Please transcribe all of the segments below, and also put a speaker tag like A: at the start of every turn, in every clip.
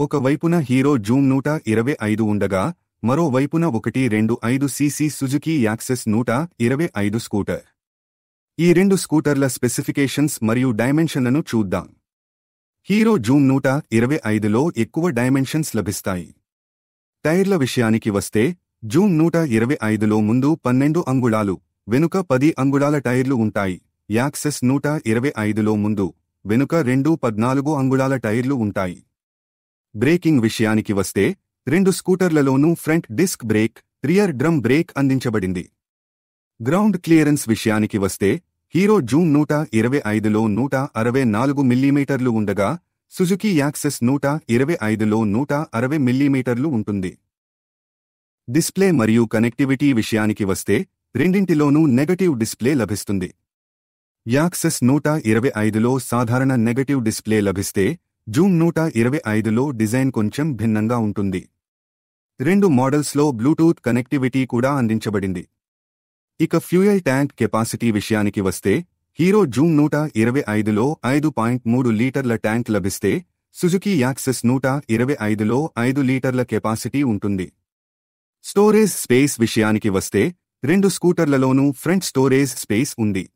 A: ఒక వైపున hero Zoom 125 ఉండగా మరో వైపున 125 సీసీ సుజుకి యాక్సెస్ 125 స్కూటర్. ఈ రెండు స్కూటర్ల స్పెసిఫికేషన్స్ మరియు డైమెన్షన్లను చూద్దాం. హీరో జూమ్ 125లో ఎక్కువ డైమెన్షన్స్ లభిస్తాయి. టైర్ల విషయానికి వస్తే జూమ్ 125లో ముందు 12 అంగుళాలు, వెనుక 10 అంగుళాల టైర్లు ఉంటాయి. యాక్సెస్ 125లో ముందు, వెనుక 14 అంగుళాల టైర్లు ఉంటాయి. బ్రేకింగ్ విషయానికి వస్తే రెండు స్కూటర్లలోనూ front disc brake, rear drum brake అందించబడింది. గ్రౌండ్ క్లియరెన్స్ విషయానికి వస్తే హీరో జూమ్ 125లో 164 మిల్లీమీటర్లు ఉండగా సుజుకి యాక్సెస్ 125లో 160 మిల్లీమీటర్లు ఉంటుంది. డిస్ప్లే మరియు కనెక్టివిటీ విషయానికి వస్తే రెండింటిలోనూ నెగటివ్ డిస్ప్లే లభిస్తుంది. యాక్సెస్ 125లో సాధారణ నెగటివ్ డిస్ప్లే లభిస్తే జూమ్ 125లో డిజైన్ కొంచెం భిన్నంగా ఉంటుంది. రెండు మోడల్స్లో బ్లూటూత్ కనెక్టివిటీ కూడా అందించబడింది. ఇక ఫ్యూయల్ ట్యాంక్ కెపాసిటీ విషయానికి వస్తే హీరో జూమ్ 125లో 5.3 లీటర్ల ట్యాంక్ లభిస్తే సుజుకి యాక్సెస్ 125లో 5 లీటర్ల కెపాసిటీ ఉంటుంది. స్టోరేజ్ స్పేస్ విషయానికి వస్తే రెండు స్కూటర్లలోనూ ఫ్రంట్ స్టోరేజ్ స్పేస్ ఉంది.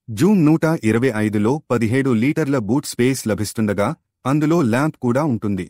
A: జూమ్ 125లో 17 లీటర్ల బూట్ స్పేస్ లభిస్తుండగా అందులో ల్యాంప్ కూడా ఉంటుంది.